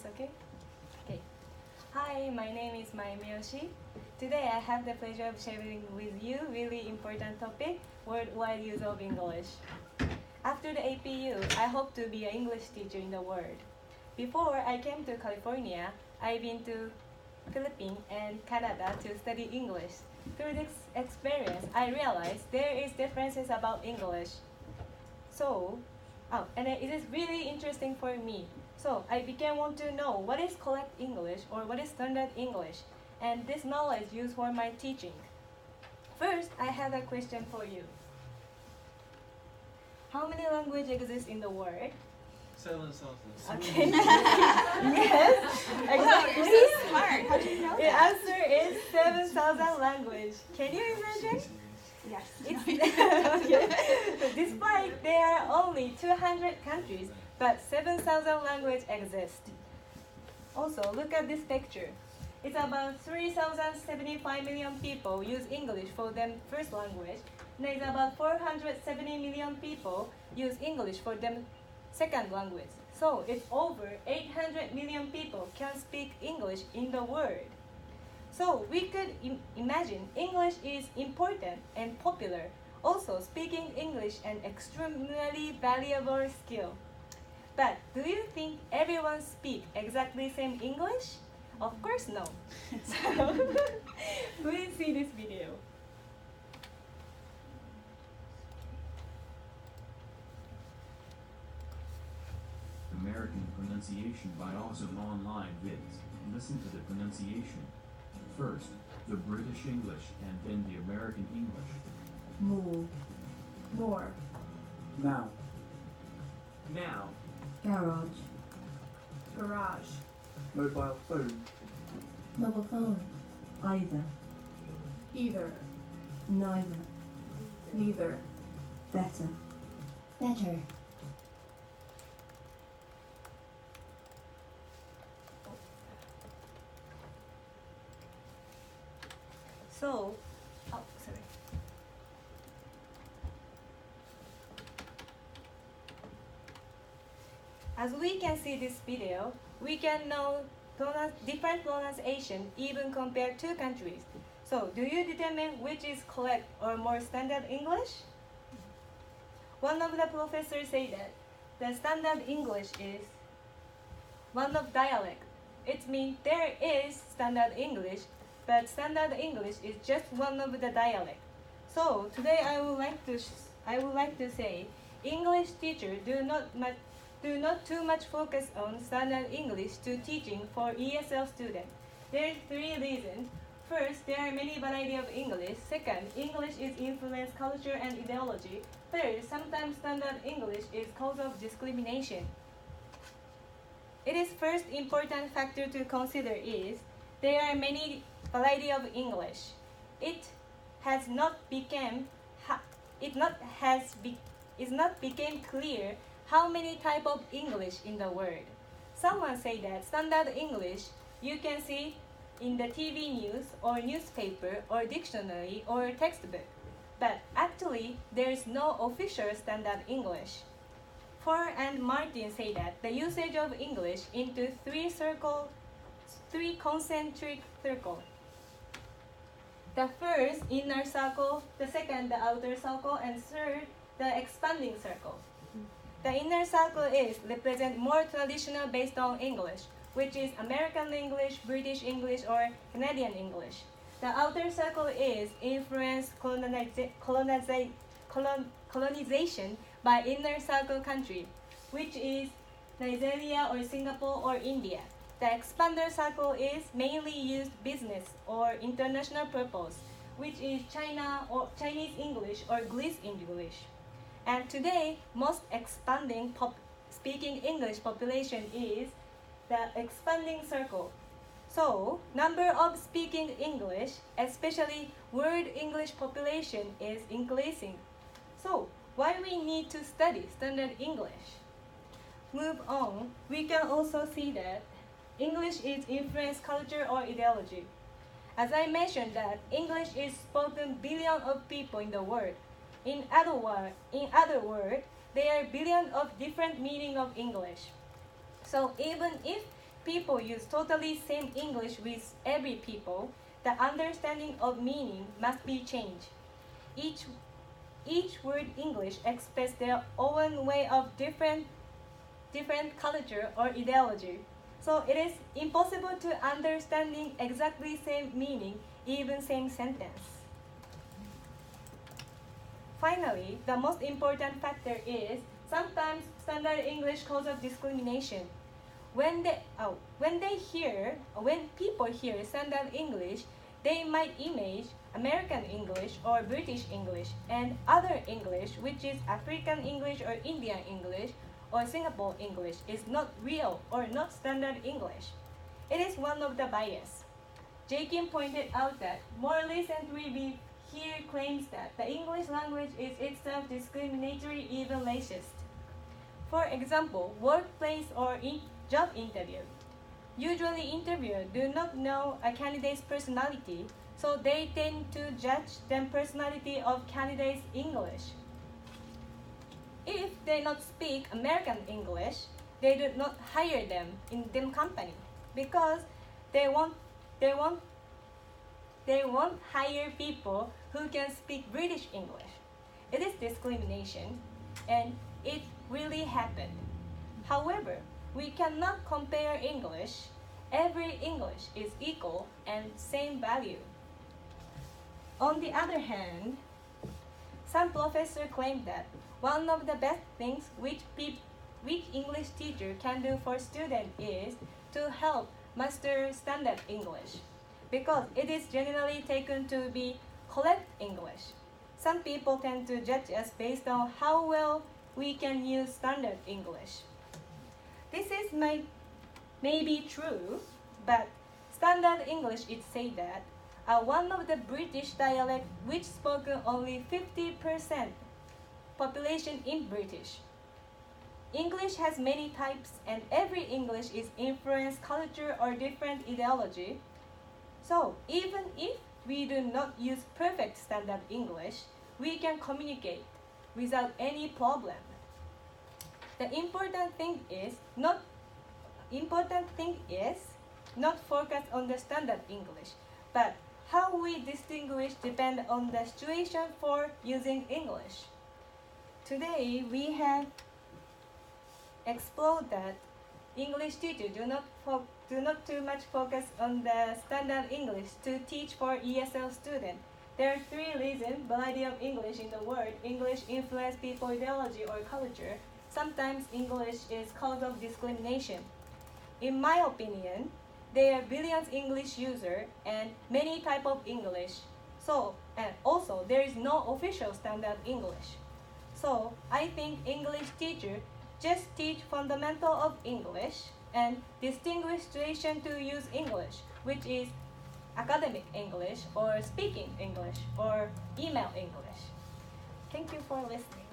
okay? Okay. Hi, my name is Mai Miyoshi. Today I have the pleasure of sharing with you really important topic, worldwide use of English. After the APU, I hope to be an English teacher in the world. Before I came to California, I've been to Philippines and Canada to study English. Through this experience, I realized there is differences about English. And it is really interesting for me. So I began want to know what is correct English or what is standard English, and this knowledge used for my teaching. First, I have a question for you. How many languages exist in the world? 7,000. Okay. Yes, exactly. Wow, you're so smart. How do you know The that? answer is 7,000 languages. Can you imagine? Yes. Okay. Despite there are only 200 countries, but 7,000 languages exist. Also, look at this picture. It's about 3,075 million people use English for their first language. And it's about 470 million people use English for their second language. So it's over 800 million people can speak English in the world. So we could imagine English is important and popular. Also, speaking English an extremely valuable skill. But do you think everyone speaks exactly same English? Of course no. So please see this video. American pronunciation by awesome online vids. Listen to the pronunciation. First, the British English and then the American English. More, More. Now. Now, garage, Garage. Mobile phone. mobile phone, either, Either. neither, Neither. better, Better. So, sorry. As we can see this video, we can know different pronunciation even compared to countries. So, do you determine which is correct or more standard English? One of the professors say that the standard English is one of dialect. It means there is standard English, but standard English is just one of the dialect. So today I would like to say English teachers do not too much focus on standard English to teaching for ESL students. There are three reasons. First, there are many varieties of English. Second, English is influence culture and ideology. Third, sometimes standard English is cause of discrimination. It is first important factor to consider is there are many variety of English. It has not become clear how many type of English in the world. Someone say that standard English you can see in the TV news or newspaper or dictionary or textbook. But actually there is no official standard English. Ford and Martin say that the usage of English into three concentric circles. The first, inner circle, the second, the outer circle, and third, the expanding circle. The inner circle is represent more traditional based on English, which is American English, British English, or Canadian English. The outer circle is influence colonization by inner circle country, which is Nigeria or Singapore or India. The expander circle is mainly used business or international purpose, which is China or Chinese English or Greece English. And today, most expanding speaking English population is the expanding circle. So, number of speaking English, especially world English population is increasing. So, why we need to study standard English? Move on, we can also see that English is influence culture or ideology. As I mentioned that English is spoken billion of people in the world. In other words, there are billion of different meaning of English. So even if people use totally same English with every people, the understanding of meaning must be changed. Each word English expresses their own way of different culture or ideology. So it is impossible to understanding exactly same meaning, even same sentence. Finally, the most important factor is sometimes standard English causes discrimination. When people hear standard English, they might imagine American English or British English and other English, which is African English or Indian English or Singapore English, is not real or not standard English. It is one of the bias. J. Kim pointed out that more recently we hear claims that the English language is itself discriminatory, even racist. For example, workplace or job interview. Usually interviewers do not know a candidate's personality, so they tend to judge the personality of candidates' English. If they not speak American English, they do not hire them in them company because they won't hire people who can speak British English. It is discrimination, and it really happened. However, we cannot compare English. Every English is equal and same value. On the other hand, some professors claim that one of the best things which English teacher can do for students is to help master standard English, because it is generally taken to be correct English. Some people tend to judge us based on how well we can use standard English. This is maybe true, but standard English is say that one of the British dialect which spoken only 50% population in British. English has many types and every English is influenced culture or different ideology. So even if we do not use perfect standard English, we can communicate without any problem. The important thing is not focus on the standard English, but how we distinguish depend on the situation for using English. Today we have explored that English teachers do not too much focus on the standard English to teach for ESL students. There are 3 reasons: variety of English in the world, English influence people ideology or culture. Sometimes English is cause of discrimination. In my opinion, there are billions English users and many type of English. And also there is no official standard English. So I think English teacher just teach fundamental of English and distinguish situation to use English, which is academic English or speaking English or email English. Thank you for listening.